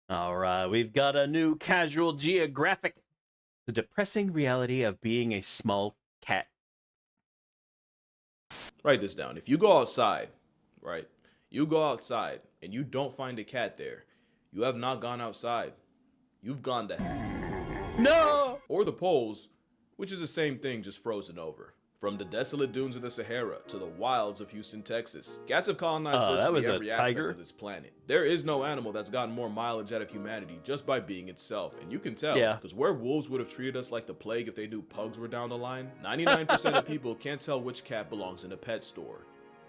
All right, we've got a new casual geographic. The depressing reality of being a small cat. Write this down. If you go outside, right? You go outside and you don't find a cat there, you have not gone outside. You've gone to No! or the poles, which is the same thing, just frozen over. From the desolate dunes of the Sahara to the wilds of Houston, Texas, cats have colonized That was virtually a every aspect tiger. of this planet. There is no animal that's gotten more mileage out of humanity just by being itself, and you can tell, Yeah. because where wolves would have treated us like the plague if they knew pugs were down the line, 99% of people can't tell which cat belongs in a pet store.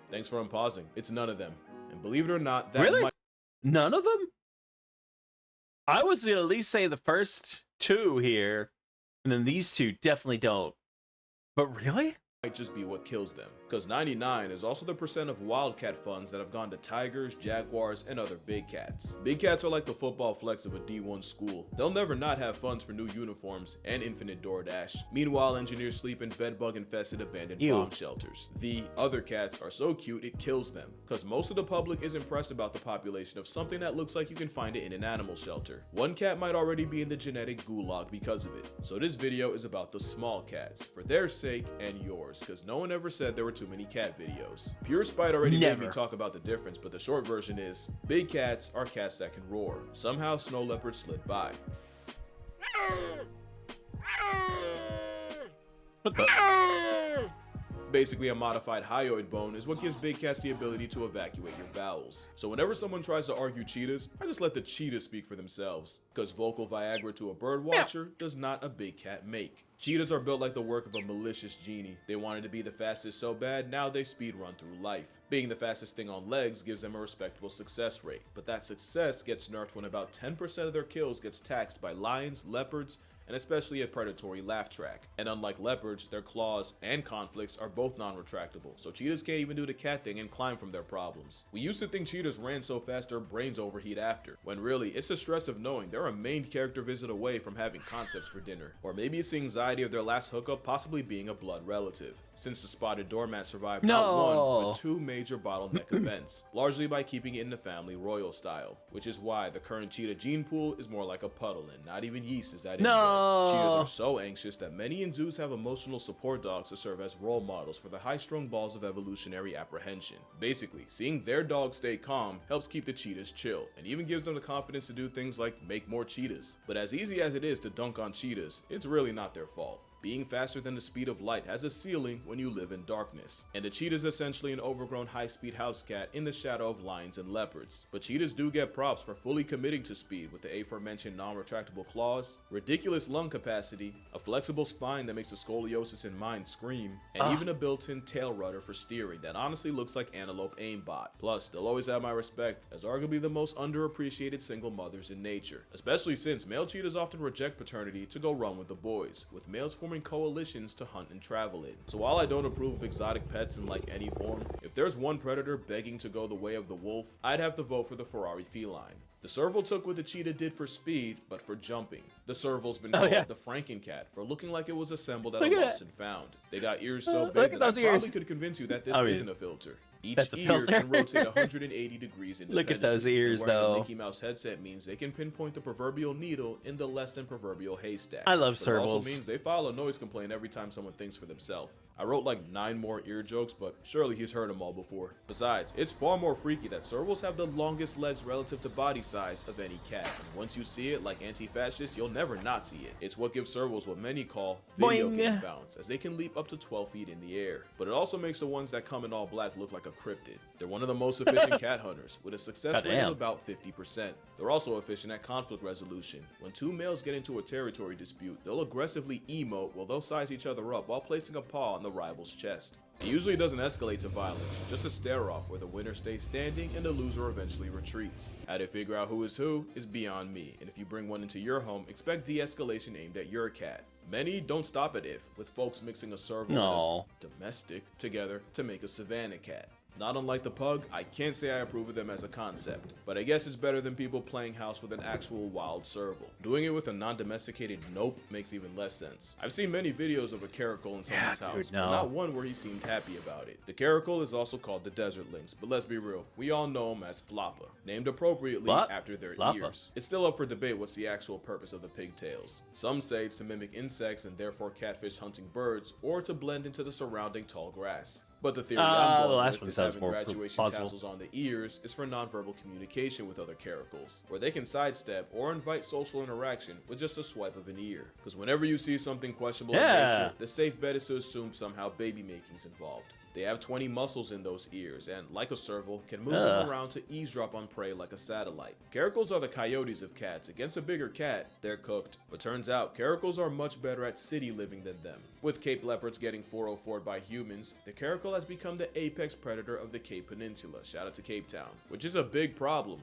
Thanks for unpausing. It's none of them. And believe it or not, that Really? might None of them? I was gonna at least say the first two here, and then these two definitely don't. But really? just be what kills them. Because 99 is also the percent of wildcat funds that have gone to tigers, jaguars, and other big cats. Big cats are like the football flex of a D1 school. They'll never not have funds for new uniforms and infinite DoorDash. Meanwhile, engineers sleep in bedbug infested abandoned bomb shelters. The other cats are so cute it kills them. Because most of the public is impressed about the population of something that looks like you can find it in an animal shelter. One cat might already be in the genetic gulag because of it. So this video is about the small cats, for their sake and yours, because no one ever said there were too many cat videos. Pure Spite already made me talk about the difference, but the short version is, big cats are cats that can roar. Somehow snow leopards slid by. Basically, a modified hyoid bone is what gives big cats the ability to evacuate your bowels. So whenever someone tries to argue cheetahs, I just let the cheetahs speak for themselves. Because vocal Viagra to a bird watcher does not a big cat make. Cheetahs are built like the work of a malicious genie. They wanted to be the fastest so bad, now they speed run through life. Being the fastest thing on legs gives them a respectable success rate. But that success gets nerfed when about 10% of their kills gets taxed by lions, leopards, and especially a predatory laugh track. And unlike leopards, their claws and conflicts are both non-retractable, so cheetahs can't even do the cat thing and climb from their problems. We used to think cheetahs ran so fast their brains overheat after, when really, it's the stress of knowing they're a main character visit away from having concepts for dinner. Or maybe it's the anxiety of their last hookup possibly being a blood relative, since the spotted doormat survived not one, but two major bottleneck events, largely by keeping it in the family royal style, which is why the current cheetah gene pool is more like a puddle and not even yeast is that inbred. Cheetahs are so anxious that many in zoos have emotional support dogs to serve as role models for the high-strung balls of evolutionary apprehension. Basically, seeing their dog stay calm helps keep the cheetahs chill, and even gives them the confidence to do things like make more cheetahs. But as easy as it is to dunk on cheetahs, it's really not their fault. Being faster than the speed of light has a ceiling when you live in darkness, and the cheetah is essentially an overgrown high-speed house cat in the shadow of lions and leopards. But cheetahs do get props for fully committing to speed with the aforementioned non-retractable claws, ridiculous lung capacity, a flexible spine that makes the scoliosis in mind scream, and even a built-in tail rudder for steering that honestly looks like antelope aimbot. Plus, they'll always have my respect as arguably the most underappreciated single mothers in nature, especially since male cheetahs often reject paternity to go run with the boys, with males forming coalitions to hunt and travel in. So while I don't approve of exotic pets in like any form, if there's one predator begging to go the way of the wolf, I'd have to vote for the Ferrari feline. The serval took what the cheetah did for speed, but for jumping. The serval's been called the Frankencat for looking like it was assembled at a lost and found. They got ears so big that I probably could convince you that this isn't a filter. Each ear can rotate 180 degrees independently. Look at those ears, though. A Mickey Mouse headset means they can pinpoint the proverbial needle in the less than proverbial haystack. I love servals. It also servals. means they file a noise complaint every time someone thinks for themselves. I wrote like 9 more ear jokes, but surely he's heard them all before. Besides, it's far more freaky that servals have the longest legs relative to body size of any cat. And once you see it, like anti-fascists, you'll never not see it. It's what gives servals what many call video game bounce, as they can leap up to 12 feet in the air. But it also makes the ones that come in all black look like a cryptid. They're one of the most efficient cat hunters, with a success rate of about 50%. They're also efficient at conflict resolution. When two males get into a territory dispute, they'll aggressively emote while they'll size each other up while placing a paw on the rival's chest. It usually doesn't escalate to violence, just a stare-off where the winner stays standing and the loser eventually retreats. How to figure out who is beyond me, and if you bring one into your home, expect de-escalation aimed at your cat. Many don't stop at if, with folks mixing a serval and a domestic together to make a savannah cat. Not unlike the pug, I can't say I approve of them as a concept, but I guess it's better than people playing house with an actual wild serval. Doing it with a non-domesticated nope makes even less sense. I've seen many videos of a caracal in someone's house, but not one where he seemed happy about it. The caracal is also called the desert lynx, but let's be real, we all know him as Floppa, named appropriately after their ears. It's still up for debate what's the actual purpose of the pigtails. Some say it's to mimic insects and therefore catfish hunting birds, or to blend into the surrounding tall grass. But the theory I'm going with is having graduation tassels on the ears is for nonverbal communication with other caracals, where they can sidestep or invite social interaction with just a swipe of an ear. Because whenever you see something questionable in nature, the safe bet is to assume somehow baby making's involved. They have 20 muscles in those ears, and like a serval, can move them around to eavesdrop on prey like a satellite. Caracals are the coyotes of cats. Against a bigger cat, they're cooked. But turns out, caracals are much better at city living than them. With Cape leopards getting 404'd by humans, the caracal has become the apex predator of the Cape Peninsula, shout out to Cape Town, which is a big problem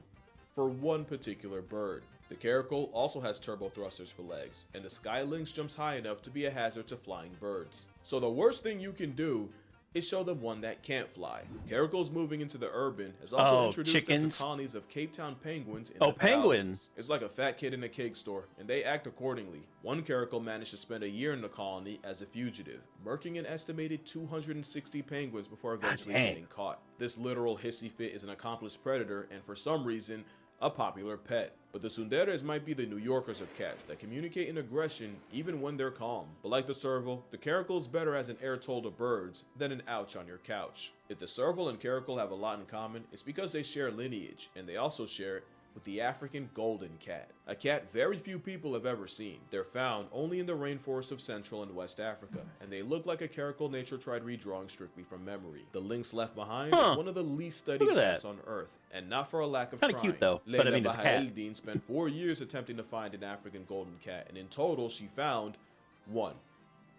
for one particular bird. The caracal also has turbo thrusters for legs, and the sky lynx jumps high enough to be a hazard to flying birds. So the worst thing you can do is show them one that can't fly. Caracals moving into the urban has also introduced them to colonies of Cape Town penguins in the thousands. It's like a fat kid in a cake store, and they act accordingly. One caracal managed to spend a year in the colony as a fugitive, murking an estimated 260 penguins before eventually getting caught. This literal hissy fit is an accomplished predator, and for some reason, a popular pet. But the tsunderes might be the New Yorkers of cats that communicate in aggression even when they're calm. But like the serval, the caracal is better as an air toll to birds than an ouch on your couch. If the serval and caracal have a lot in common, it's because they share lineage, and they also share it with the African golden cat, a cat very few people have ever seen. They're found only in the rainforests of Central and West Africa, and they look like a caracal nature tried redrawing strictly from memory. The lynx left behind is one of the least studied cats on Earth, and not for a lack of trying. Cute though, but I mean, it's a cat. Spent 4 years attempting to find an African golden cat, and in total she found one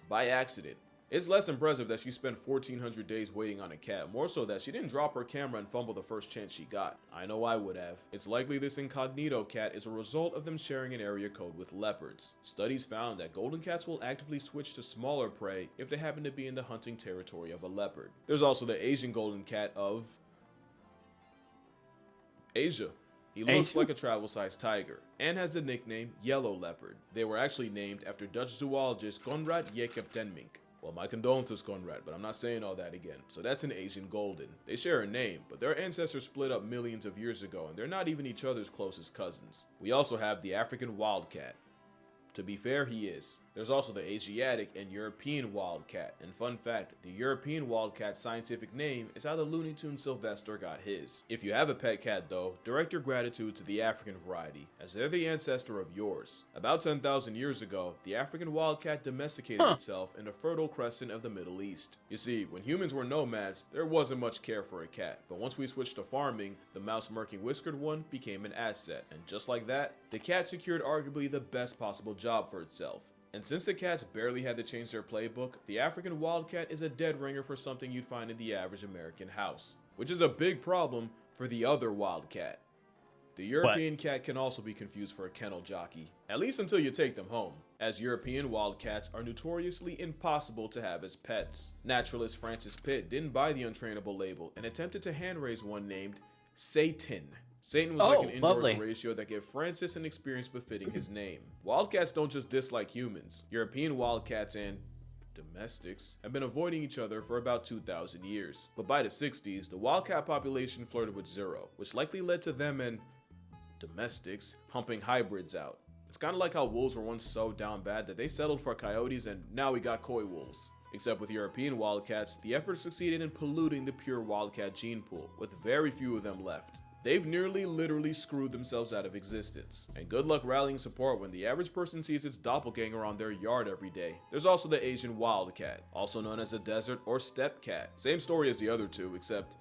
by accident. It's less impressive that she spent 1,400 days waiting on a cat, more so that she didn't drop her camera and fumble the first chance she got. I know I would have. It's likely this incognito cat is a result of them sharing an area code with leopards. Studies found that golden cats will actively switch to smaller prey if they happen to be in the hunting territory of a leopard. There's also the Asian golden cat of Asia. He looks like a travel-sized tiger, and has the nickname Yellow Leopard. They were actually named after Dutch zoologist Conrad Jacob Denmink. Well, my condolences, Conrad, but I'm not saying all that again. So that's an Asian golden. They share a name, but their ancestors split up millions of years ago, and they're not even each other's closest cousins. We also have the African wildcat. To be fair, he is. There's also the Asiatic and European wildcat, and fun fact, the European wildcat's scientific name is how the Looney Tunes Sylvester got his. If you have a pet cat though, direct your gratitude to the African variety, as they're the ancestor of yours. About 10,000 years ago, the African wildcat domesticated itself in the Fertile Crescent of the Middle East. You see, when humans were nomads, there wasn't much care for a cat, but once we switched to farming, the mouse-murking whiskered one became an asset, and just like that, the cat secured arguably the best possible job for itself. And since the cats barely had to change their playbook, the African wildcat is a dead ringer for something you'd find in the average American house, which is a big problem for the other wildcat. The European cat can also be confused for a kennel jockey, at least until you take them home, as European wildcats are notoriously impossible to have as pets. Naturalist Francis Pitt didn't buy the untrainable label and attempted to hand-raise one named Satan. Satan was like an indoor ratio that gave Francis an experience befitting his name. Wildcats don't just dislike humans. European wildcats and domestics have been avoiding each other for about 2,000 years. But by the 60s, the wildcat population flirted with zero, which likely led to them and domestics humping hybrids out. It's kind of like how wolves were once so down bad that they settled for coyotes, and now we got coy wolves. Except with European wildcats, the effort succeeded in polluting the pure wildcat gene pool, with very few of them left. They've nearly literally screwed themselves out of existence. And good luck rallying support when the average person sees its doppelganger on their yard every day. There's also the Asian wildcat, also known as a desert or steppe cat. Same story as the other two, except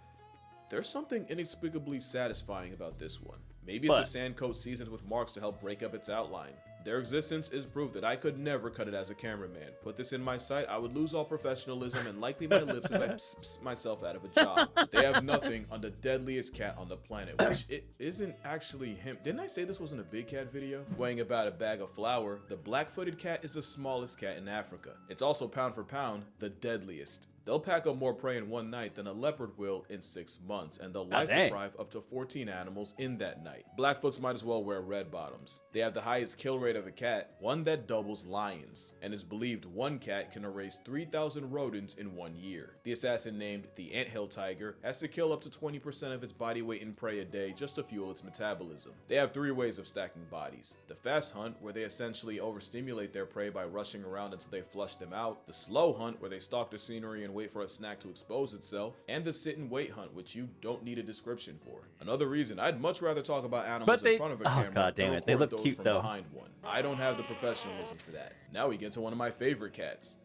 there's something inexplicably satisfying about this one. Maybe it's a sand coat seasoned with marks to help break up its outline. Their existence is proof that I could never cut it as a cameraman. Put this in my sight, I would lose all professionalism and likely my lips as I pss myself out of a job. But they have nothing on the deadliest cat on the planet, which it isn't actually him. Didn't I say this wasn't a big cat video? Weighing about a bag of flour, the black-footed cat is the smallest cat in Africa. It's also pound for pound, the deadliest. They'll pack up more prey in one night than a leopard will in 6 months, and they'll Ah, life dang. deprive up to 14 animals in that night. Blackfoots might as well wear red bottoms. They have the highest kill rate of a cat, one that doubles lions, and it's believed one cat can erase 3,000 rodents in 1 year. The assassin named the anthill tiger has to kill up to 20% of its body weight in prey a day just to fuel its metabolism. They have 3 ways of stacking bodies: the fast hunt, where they essentially overstimulate their prey by rushing around until they flush them out; the slow hunt, where they stalk the scenery and wait for a snack to expose itself; and the sit and wait hunt, which you don't need a description for. Another reason I'd much rather talk about animals in front of a camera God damn than it, they record look those cute, from though. behind one. I don't have the professionalism for that. Now we get to one of my favorite cats,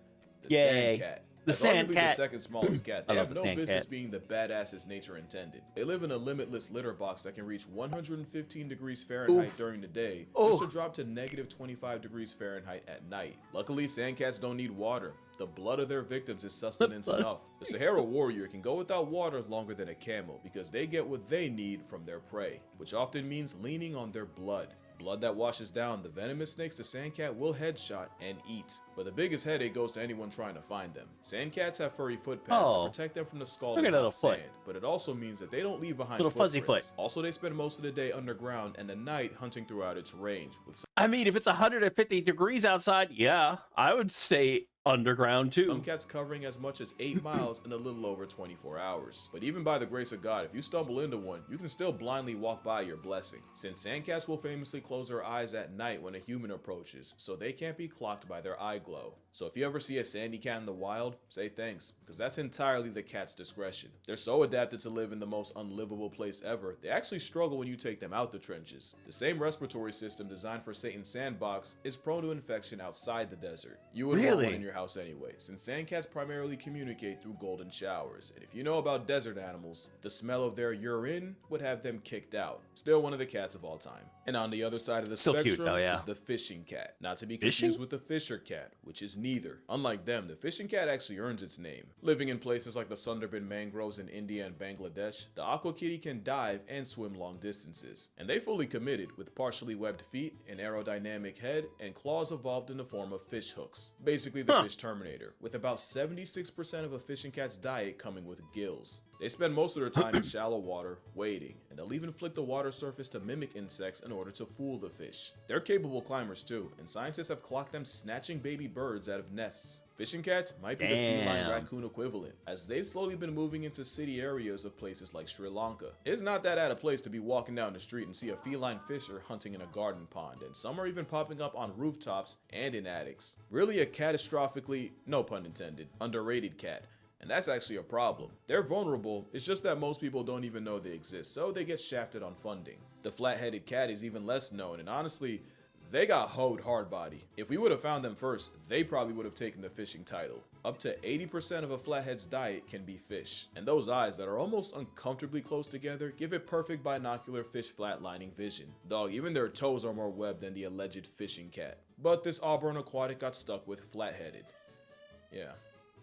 the Yay. sand cat. The As sand arguably cat. the second smallest cat, I they love have the no sand business cat. being the badasses nature intended. They live in a limitless litter box that can reach 115 degrees Fahrenheit Oof. during the day, Oof. just to drop to negative 25 degrees Fahrenheit at night. Luckily, sand cats don't need water. The blood of their victims is sustenance blood. enough. The Sahara warrior can go without water longer than a camel because they get what they need from their prey, which often means leaning on their blood. Blood that washes down the venomous snakes the sandcat will headshot and eat. But the biggest headache goes to anyone trying to find them. Sandcats have furry foot pads Oh. to protect them from the Look scalding at that hot little foot. sand, but it also means that they don't leave behind Little fuzzy footprints. Also, they spend most of the day underground and the night hunting throughout its range, with I mean, if it's 150 degrees outside, yeah, I would stay underground too. some cats covering as much as 8 miles in a little over 24 hours. But even by the grace of God, if you stumble into one, you can still blindly walk by your blessing, since sandcats will famously close their eyes at night when a human approaches, so they can't be clocked by their eye glow. So if you ever see a sandy cat in the wild, say thanks, because that's entirely the cat's discretion. They're so adapted to live in the most unlivable place ever, they actually struggle when you take them out the trenches. The same respiratory system designed for Satan's sandbox is prone to infection outside the desert. You would want Really? one in your house anyway, since sandcats primarily communicate through golden showers, and if you know about desert animals, the smell of their urine would have them kicked out. Still one of the cats of all time. And on the other side of the Still cute, spectrum though, yeah. is the fishing cat, not to be Fishing? confused with the fisher cat, which is neither. Unlike them, the fishing cat actually earns its name. Living in places like the Sundarban mangroves in India and Bangladesh, the aqua kitty can dive and swim long distances, and they fully committed, with partially webbed feet, an aerodynamic head, and claws evolved in the form of fish hooks. Basically the fish Terminator, with about 76% of a fishing cat's diet coming with gills. They spend most of their time in shallow water, wading, and they'll even flick the water surface to mimic insects in order to fool the fish. They're capable climbers too, and scientists have clocked them snatching baby birds out of nests. Fishing cats might be the feline Damn. raccoon equivalent, as they've slowly been moving into city areas of places like Sri Lanka. It's not that out of place to be walking down the street and see a feline fisher hunting in a garden pond, and some are even popping up on rooftops and in attics. Really a catastrophically, no pun intended, underrated cat. And that's actually a problem. They're vulnerable, it's just that most people don't even know they exist, so they get shafted on funding. The flat-headed cat is even less known, and honestly, they got hoed hard body. If we would have found them first, they probably would have taken the fishing title. Up to 80% of a flathead's diet can be fish, and those eyes that are almost uncomfortably close together give it perfect binocular fish flatlining vision. Dog, even their toes are more webbed than the alleged fishing cat. But this Auburn aquatic got stuck with flat-headed.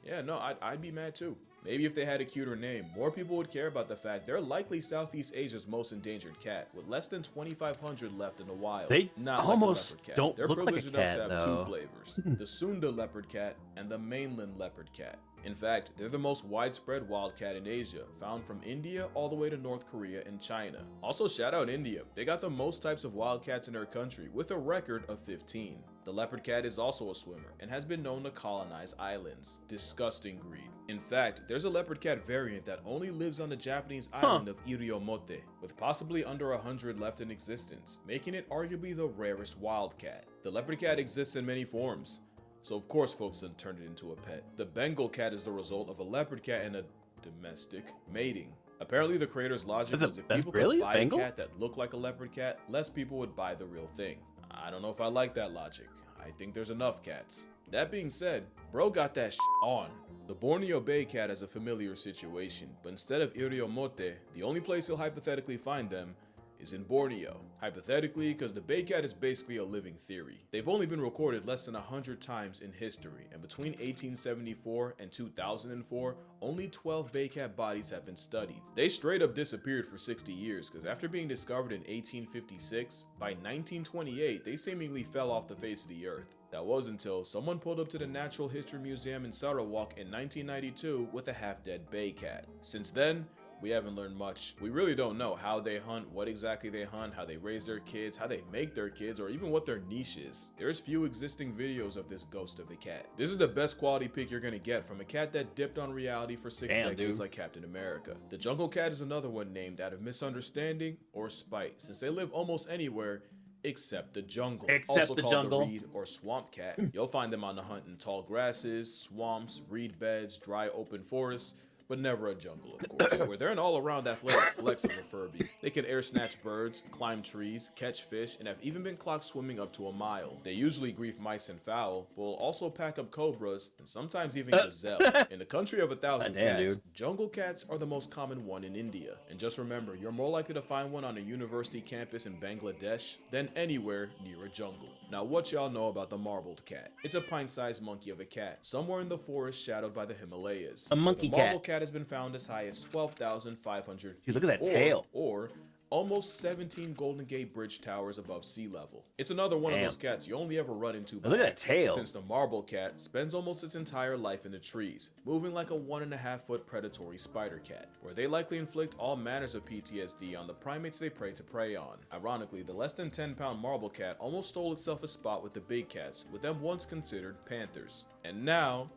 Yeah, no, I'd be mad too. Maybe if they had a cuter name, more people would care about the fact they're likely Southeast Asia's most endangered cat, with less than 2,500 left in the wild. They Not almost like the leopard cat. don't They're look like a privileged enough cat, to have though. two flavors, the Sunda leopard cat and the mainland leopard cat. In fact, they're the most widespread wildcat in Asia, found from India all the way to North Korea and China. Also, shout out India. They got the most types of wildcats in their country, with a record of 15. The leopard cat is also a swimmer and has been known to colonize islands. Disgusting greed. In fact, there's a leopard cat variant that only lives on the Japanese island of Iriomote, with possibly under 100 left in existence, making it arguably the rarest wildcat. The leopard cat exists in many forms, so of course folks done turned it into a pet. The Bengal cat is the result of a leopard cat and a domestic mating. Apparently the creator's logic was if people really could a buy Bengal? a cat that looked like a leopard cat, less people would buy the real thing. I don't know if I like that logic. I think there's enough cats. That being said, bro got that shit on. The Borneo Bay cat has a familiar situation, but instead of Iriomote, the only place he'll hypothetically find them is in Borneo. Hypothetically, because the bay cat is basically a living theory. They've only been recorded less than 100 times in history, and between 1874 and 2004, only 12 bay cat bodies have been studied. They straight up disappeared for 60 years, because after being discovered in 1856, by 1928, they seemingly fell off the face of the earth. That was until someone pulled up to the Natural History Museum in Sarawak in 1992 with a half-dead bay cat. Since then, we haven't learned much. We really don't know how they hunt, what exactly they hunt, how they raise their kids, how they make their kids, or even what their niche is. There's few existing videos of this ghost of a cat. This is the best quality pic you're gonna get from a cat that dipped on reality for 6 decades like Captain America. The jungle cat is another one named out of misunderstanding or spite, since they live almost anywhere except the jungle. Except also the called jungle. the reed or swamp cat. You'll find them on the hunt in tall grasses, swamps, reed beds, dry open forests, but never a jungle, of course, where they're an all-around athletic flex of a Furby. They can air snatch birds, climb trees, catch fish, and have even been clocked swimming up to a mile. They usually grief mice and fowl, but will also pack up cobras, and sometimes even gazelle. In the country of 1,000 cats, jungle cats are the most common one in India. And just remember, you're more likely to find one on a university campus in Bangladesh than anywhere near a jungle. Now, what y'all know about the marbled cat? It's a pint-sized monkey of a cat, somewhere in the forest shadowed by the Himalayas. A monkey the marbled cat. cat has been found as high as 12,500 feet. Dude, look at that tail. Or almost 17 Golden Gate Bridge towers above sea level. It's another one of those cats you only ever run into by Look at that accident, tail. since the marble cat spends almost its entire life in the trees, moving like a 1.5-foot predatory spider cat, where they likely inflict all manners of PTSD on the primates they prey to prey on. Ironically, the less than 10-pound marble cat almost stole itself a spot with the big cats, with them once considered panthers. And now,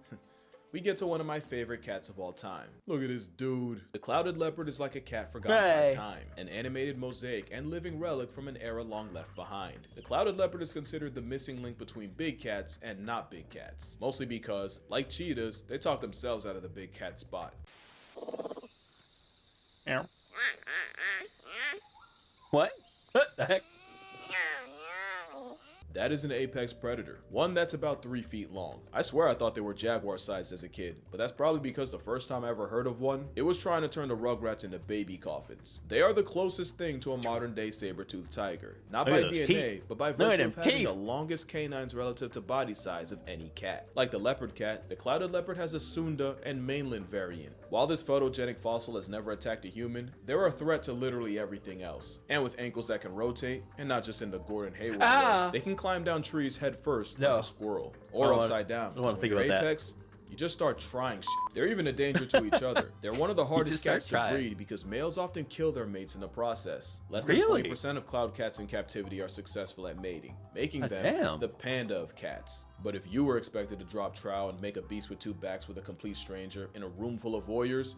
we get to one of my favorite cats of all time. Look at this dude. The clouded leopard is like a cat forgotten by time, an animated mosaic and living relic from an era long left behind. The clouded leopard is considered the missing link between big cats and not big cats, mostly because, like cheetahs, they talk themselves out of the big cat spot. What? What the heck? That is an apex predator, one that's about 3 feet long. I swear I thought they were jaguar sized as a kid, but that's probably because the first time I ever heard of one, it was trying to turn the rugrats into baby coffins. They are the closest thing to a modern day saber-toothed tiger, not by DNA, but by virtue of having the longest canines relative to body size of any cat. Like the leopard cat, the clouded leopard has a Sunda and mainland variant. While this photogenic fossil has never attacked a human, they're a threat to literally everything else. And with ankles that can rotate, and not just in the Gordon Hayward way, they can climb down trees head first like a squirrel, or upside down. I want to think when about you're apex, you just start trying shit. They're even a danger to each other. They're one of the hardest cats to breed because males often kill their mates in the process. Less than 20% of cloud cats in captivity are successful at mating, making them the panda of cats. But if you were expected to drop trow and make a beast with 2 backs with a complete stranger in a room full of voyeurs,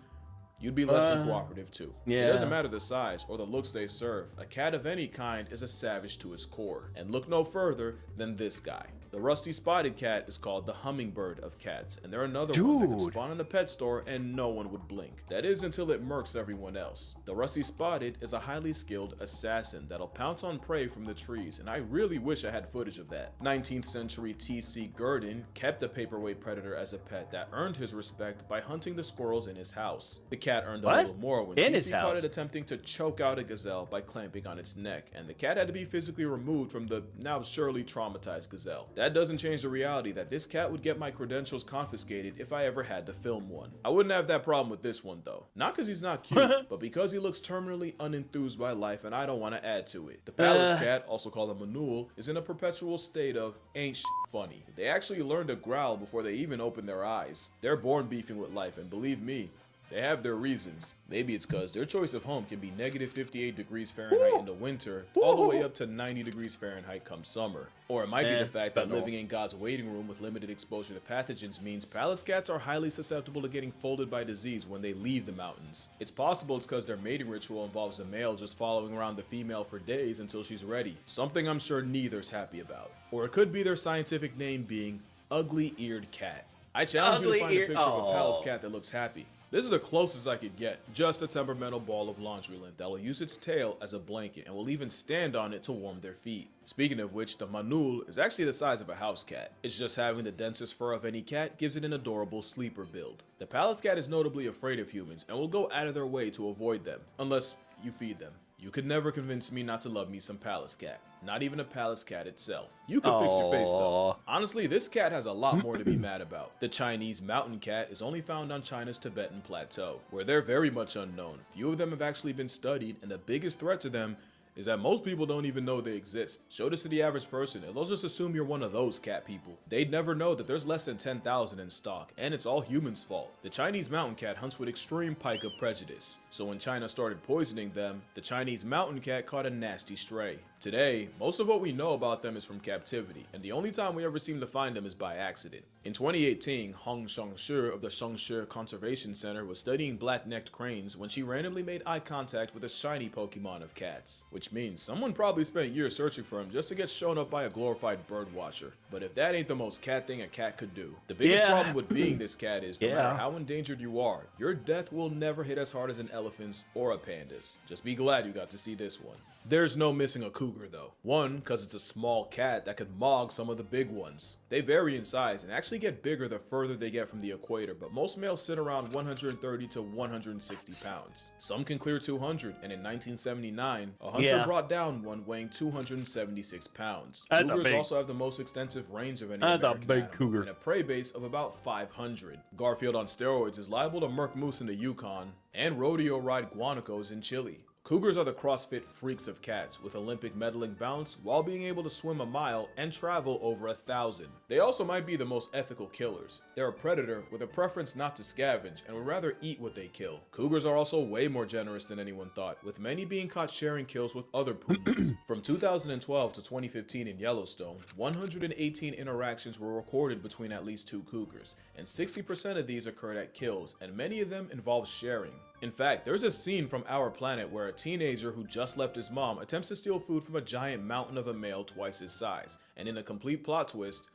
you'd be less than cooperative too. It doesn't matter the size or the looks they serve. A cat of any kind is a savage to its core. And look no further than this guy. The rusty spotted cat is called the hummingbird of cats, and they're another one that could spawn in a pet store and no one would blink. That is until it murks everyone else. The rusty spotted is a highly skilled assassin that'll pounce on prey from the trees, and I really wish I had footage of that. 19th century T.C. Gurdon kept a paperweight predator as a pet that earned his respect by hunting the squirrels in his house. The cat earned a little more when T.C. caught it attempting to choke out a gazelle by clamping on its neck, and the cat had to be physically removed from the now surely traumatized gazelle. That doesn't change the reality that this cat would get my credentials confiscated if I ever had to film one. I wouldn't have that problem with this one though. Not because he's not cute, but because he looks terminally unenthused by life and I don't want to add to it. The palace cat, also called a manul, is in a perpetual state of ain't shit funny. They actually learn to growl before they even open their eyes. They're born beefing with life, and believe me, they have their reasons. Maybe it's because their choice of home can be negative 58 degrees Fahrenheit in the winter, all the way up to 90 degrees Fahrenheit come summer. Or it might be the fact that living in God's waiting room with limited exposure to pathogens means palace cats are highly susceptible to getting folded by disease when they leave the mountains. It's possible it's because their mating ritual involves the male just following around the female for days until she's ready, something I'm sure neither's happy about. Or it could be their scientific name being ugly-eared cat. I challenge you to find a picture of a palace cat that looks happy. This is the closest I could get. Just a temperamental ball of laundry lint that will use its tail as a blanket and will even stand on it to warm their feet. Speaking of which, the manul is actually the size of a house cat. It's just having the densest fur of any cat gives it an adorable sleeper build. The palace cat is notably afraid of humans and will go out of their way to avoid them, unless you feed them. You could never convince me not to love me some palace cat. Not even a palace cat itself. You could fix your face though. Honestly, this cat has a lot more to be mad about. The Chinese mountain cat is only found on China's Tibetan plateau, where they're very much unknown. Few of them have actually been studied, and the biggest threat to them is that most people don't even know they exist. Show this to the average person and they'll just assume you're one of those cat people. They'd never know that there's less than 10,000 in stock, and it's all humans' fault. The Chinese mountain cat hunts with extreme pica prejudice, so when China started poisoning them, the Chinese mountain cat caught a nasty stray. Today, most of what we know about them is from captivity, and the only time we ever seem to find them is by accident. In 2018, Hong Shangshi of the Shangshi Conservation Center was studying black-necked cranes when she randomly made eye contact with a shiny Pokemon of cats, which means someone probably spent years searching for him just to get shown up by a glorified bird watcher. But if that ain't the most cat thing a cat could do. The biggest problem with being this cat is no matter how endangered you are, your death will never hit as hard as an elephant's or a panda's. Just be glad you got to see this one. There's no missing a cougar though. One, because it's a small cat that could mog some of the big ones. They vary in size and actually get bigger the further they get from the equator, but most males sit around 130 to 160 pounds. Some can clear 200, and in 1979, a hunter brought down one weighing 276 pounds. Cougars also have the most extensive range of any American animal, and a prey base of about 500. Garfield on steroids is liable to murk moose in the Yukon, and rodeo ride guanacos in Chile. Cougars are the CrossFit freaks of cats, with Olympic medaling bounce while being able to swim a mile and travel over 1,000. They also might be the most ethical killers. They're a predator with a preference not to scavenge and would rather eat what they kill. Cougars are also way more generous than anyone thought, with many being caught sharing kills with other pumas. From 2012 to 2015 in Yellowstone, 118 interactions were recorded between at least 2 cougars, and 60% of these occurred at kills, and many of them involved sharing. In fact, there's a scene from Our Planet where a teenager who just left his mom attempts to steal food from a giant mountain of a male twice his size, and in a complete plot twist,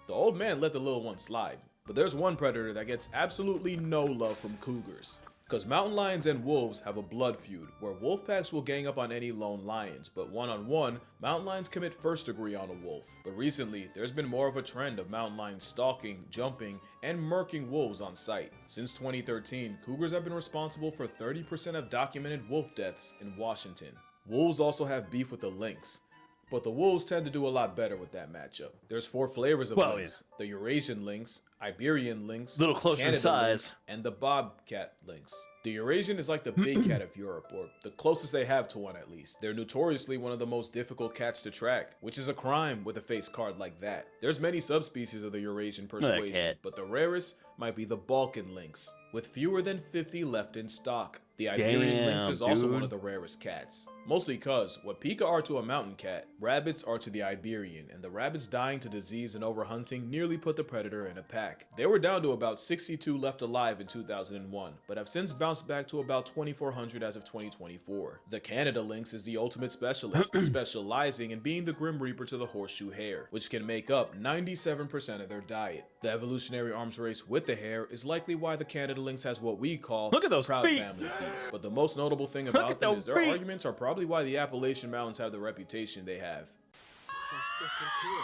the old man let the little one slide. But there's one predator that gets absolutely no love from cougars. Because mountain lions and wolves have a blood feud, where wolf packs will gang up on any lone lions, but one-on-one, mountain lions commit first degree on a wolf. But recently, there's been more of a trend of mountain lions stalking, jumping, and murking wolves on sight. Since 2013, cougars have been responsible for 30% of documented wolf deaths in Washington. Wolves also have beef with the lynx, but the wolves tend to do a lot better with that matchup. There's 4 flavors of lynx: the Eurasian lynx, Iberian lynx, little closer Canada in size, lynx, and the bobcat lynx. The Eurasian is like the big cat of Europe, or the closest they have to one at least. They're notoriously one of the most difficult cats to track, which is a crime with a face card like that. There's many subspecies of the Eurasian persuasion, but the rarest might be the Balkan lynx, with fewer than 50 left in stock. The Iberian lynx is also one of the rarest cats. Mostly cause, what pika are to a mountain cat, rabbits are to the Iberian, and the rabbits dying to disease and overhunting nearly put the predator in a pack. They were down to about 62 left alive in 2001, but have since bounced back to about 2,400 as of 2024. The Canada lynx is the ultimate specialist, specializing in being the Grim Reaper to the horseshoe hare, which can make up 97% of their diet. The evolutionary arms race with the hare is likely why the Canada lynx has what we call proud family feet. But the most notable thing about them is their arguments are probably why the Appalachian Mountains have the reputation they have. So freaking cool.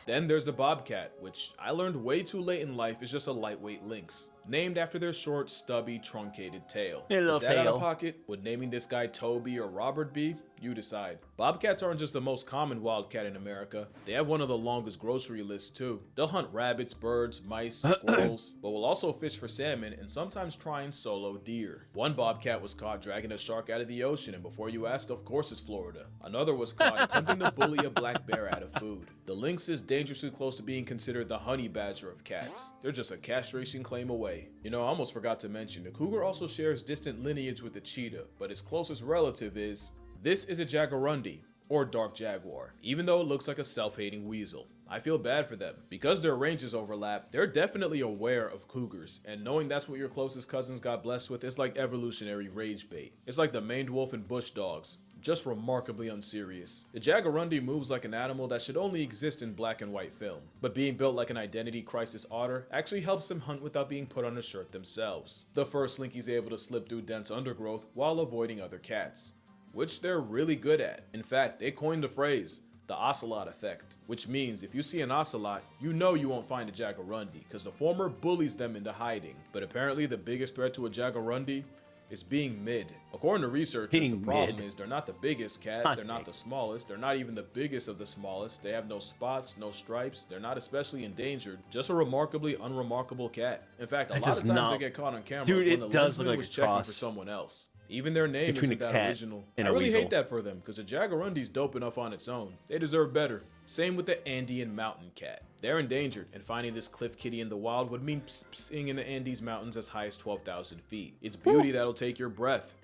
Then there's the bobcat, which I learned way too late in life is just a lightweight lynx, named after their short, stubby, truncated tail. Is that out of pocket? Would naming this guy Toby or Robert be? You decide. Bobcats aren't just the most common wildcat in America. They have one of the longest grocery lists too. They'll hunt rabbits, birds, mice, squirrels, but will also fish for salmon and sometimes try and solo deer. One bobcat was caught dragging a shark out of the ocean, and before you ask, of course it's Florida. Another was caught attempting to bully a black bear out of food. The lynx is dangerously close to being considered the honey badger of cats. They're just a castration claim away. You know, I almost forgot to mention, the cougar also shares distant lineage with the cheetah, but its closest relative is... This is a jaguarundi, or dark jaguar, even though it looks like a self-hating weasel. I feel bad for them. Because their ranges overlap, they're definitely aware of cougars, and knowing that's what your closest cousins got blessed with is like evolutionary rage bait. It's like the maned wolf and bush dogs, just remarkably unserious. The jaguarundi moves like an animal that should only exist in black and white film, but being built like an identity crisis otter actually helps them hunt without being put on a shirt themselves. The fur slinky's able to slip through dense undergrowth while avoiding other cats, which they're really good at. In fact, they coined the phrase, the ocelot effect, which means if you see an ocelot, you know you won't find a jaguarundi, because the former bullies them into hiding. But apparently the biggest threat to a jaguarundi is being mid. According to researchers, Being the problem mid. is they're not the biggest cat, Hot they're not take. the smallest, they're not even the biggest of the smallest, they have no spots, no stripes, they're not especially endangered, just a remarkably unremarkable cat. In fact, a That lot of does times not- they get caught on camera Dude, when it the does lensman look like was a checking for cross someone else. Even their name between isn't a that cat original. and I a really weasel. hate that for them, because a Jaguarundi's dope enough on its own. They deserve better. Same with the Andean mountain cat. They're endangered, and finding this cliff kitty in the wild would mean psing in the Andes mountains as high as 12,000 feet. It's beauty that'll take your breath.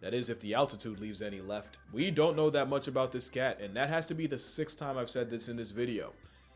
That is, if the altitude leaves any left. We don't know that much about this cat, and that has to be the 6th time I've said this in this video.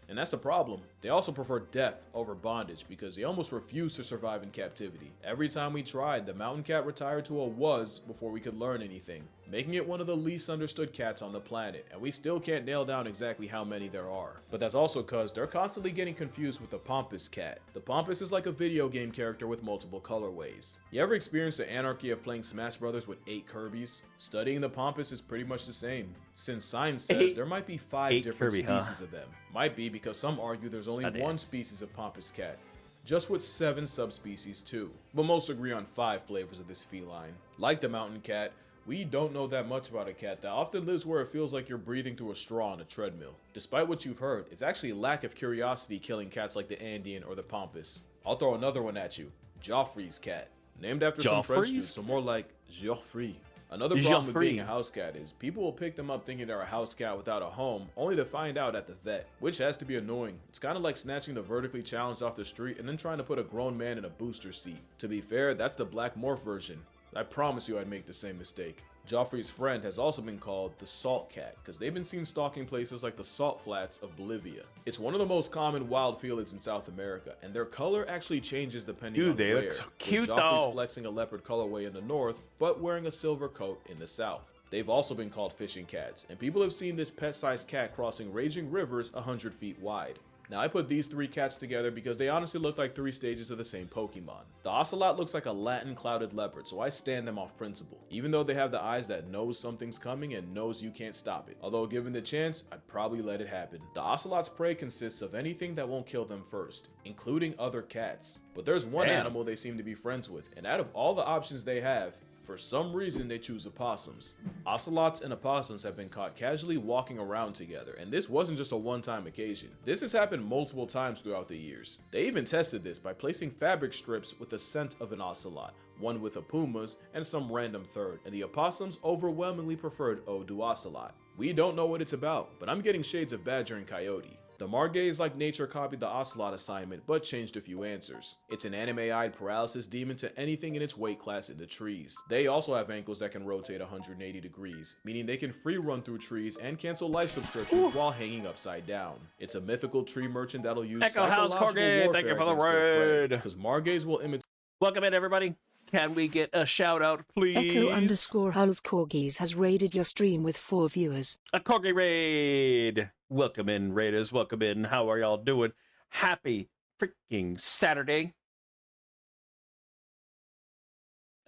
And that's the problem. They also prefer death over bondage because they almost refuse to survive in captivity. Every time we tried, the mountain cat retired to a was before we could learn anything, making it one of the least understood cats on the planet, and we still can't nail down exactly how many there are. But that's also cause they're constantly getting confused with the Pampas cat. The Pampas is like a video game character with multiple colorways. You ever experienced the anarchy of playing Smash Brothers with 8 Kirbys? Studying the Pampas is pretty much the same, since science says there might be 5 different Kirby, huh? species of them. Might be because some argue there's only Goddamn. one species of Pampas cat, just with 7 subspecies too, but most agree on 5 flavors of this feline. Like the mountain cat, we don't know that much about a cat that often lives where it feels like you're breathing through a straw on a treadmill. Despite what you've heard, it's actually lack of curiosity killing cats like the Andean or the Pampas. I'll throw another one at you. Joffrey's cat. Named after some French dude, Joffrey's? so more like Geoffrey. Another problem with being a Geoffrey. house cat is people will pick them up thinking they're a house cat without a home, only to find out at the vet, which has to be annoying. It's kind of like snatching the vertically challenged off the street and then trying to put a grown man in a booster seat. To be fair, that's the Black Morph version. I promise you I'd make the same mistake. Joffrey's friend has also been called the Salt Cat because they've been seen stalking places like the salt flats of Bolivia. It's one of the most common wild felids in South America, and their color actually changes depending Dude, on they where. look so with cute, Joffrey's though. flexing a leopard colorway in the north, but wearing a silver coat in the south. They've also been called fishing cats, and people have seen this pet-sized cat crossing raging rivers 100 feet wide. Now I put these 3 cats together because they honestly look like 3 stages of the same Pokemon. The Ocelot looks like a Latin clouded leopard, so I stand them off principle, even though they have the eyes that knows something's coming and knows you can't stop it. Although given the chance, I'd probably let it happen. The Ocelot's prey consists of anything that won't kill them first, including other cats. But there's one Damn. animal they seem to be friends with, and out of all the options they have, for some reason, they choose opossums. Ocelots and opossums have been caught casually walking around together, and this wasn't just a one-time occasion. This has happened multiple times throughout the years. They even tested this by placing fabric strips with the scent of an ocelot, one with a puma's, and some random third, and the opossums overwhelmingly preferred Ode to Ocelot. We don't know what it's about, but I'm getting shades of badger and coyote. The Margays like nature copied the Ocelot assignment, but changed a few answers. It's an anime-eyed paralysis demon to anything in its weight class in the trees. They also have ankles that can rotate 180 degrees, meaning they can free run through trees and cancel life subscriptions while hanging upside down. It's a mythical tree merchant that'll use Echo House psychological Corgi, warfare thank you for the against their prey, raid. because Margays will imitate Welcome in, everybody. Can we get a shout out, please? Echo_Hulls Corgis has raided your stream with 4 viewers. A Corgi raid. Welcome in, raiders. Welcome in. How are y'all doing? Happy freaking Saturday.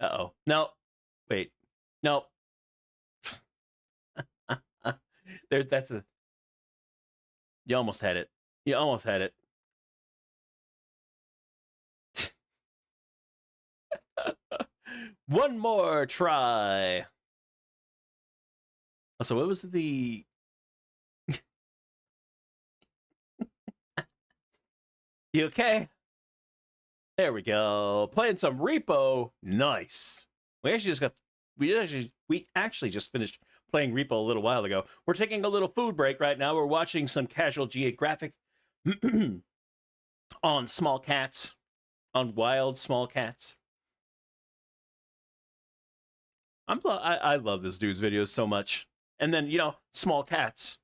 Uh-oh. No. Wait. No. That's a... You almost had it. You almost had it. One more try. So what was the... You okay? There we go. Playing some Repo. Nice. We actually just finished playing Repo a little while ago. We're taking a little food break right now. We're watching some casual Geographic on small cats, on wild small cats. I love this dude's videos so much. And then, you know, small cats.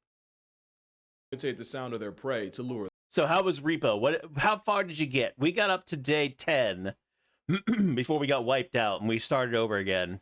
the sound of their prey to lure So how was Repo? How far did you get? We got up to day 10 before we got wiped out and we started over again.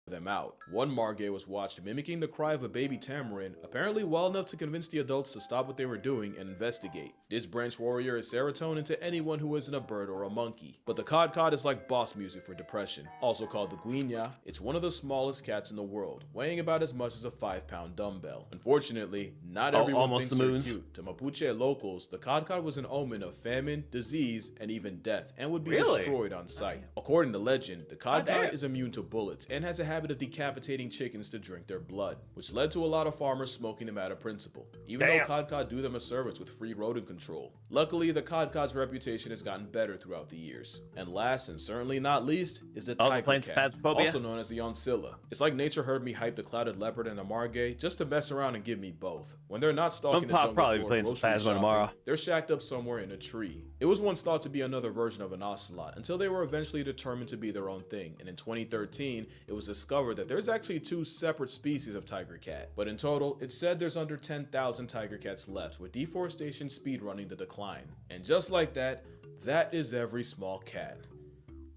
them out. One margay was watched mimicking the cry of a baby tamarin, apparently well enough to convince the adults to stop what they were doing and investigate. This branch warrior is serotonin to anyone who isn't a bird or a monkey. But the cod is like boss music for depression. Also called the guinya, it's one of the smallest cats in the world, weighing about as much as a 5-pound dumbbell. Unfortunately, not everyone thinks they're cute. To Mapuche locals, the cod was an omen of famine, disease, and even death, and would be destroyed on sight. According to legend, the cod is immune to bullets and has a habit of decapitating chickens to drink their blood, which led to a lot of farmers smoking them out of principle, even though cod do them a service with free rodent control. Luckily, the cod's reputation has gotten better throughout the years. And last and certainly not least is the tiger cat, also known as the oncilla. It's like nature heard me hype the clouded leopard and a margay just to mess around and give me both. When they're not stalking the jungle for grocery shopping, they're shacked up somewhere in a tree. It was once thought to be another version of an ocelot until they were eventually determined to be their own thing, and in 2013 it was discovered that there's actually 2 separate species of tiger cat. But in total, it's said there's under 10,000 tiger cats left, with deforestation speedrunning the decline. And just like that, that is every small cat.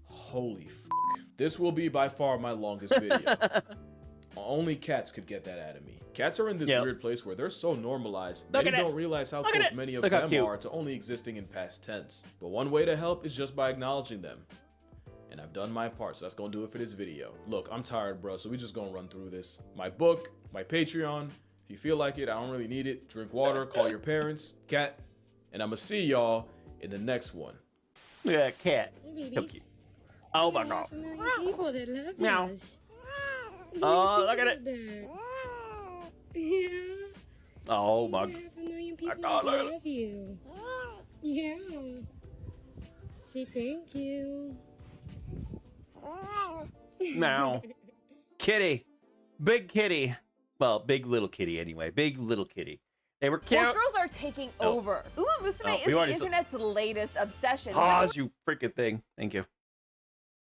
Holy fuck. This will be by far my longest video. Only cats could get that out of me. Cats are in this weird place where they're so normalized, many don't realize how close many of them are to only existing in past tense. But one way to help is just by acknowledging them. And I've done my part, so that's gonna do it for this video. Look, I'm tired, bro, so we just gonna run through this. My book, my Patreon. If you feel like it, I don't really need it. Drink water, call your parents, cat, and I'm gonna see y'all in the next one. Look at that cat. Hey, So cute. Oh my god. People that love Meow. us. Oh, look at it. Yeah. Oh my See, 500,000 people God, that look at it. love you. Yeah. Say thank you. Now. Kitty. Big kitty. Well, big little kitty anyway. Big little kitty. They were cute. Horse girls are taking over. Uma Musume is we the already internet's latest obsession. Pause, you freaking thing. Thank you.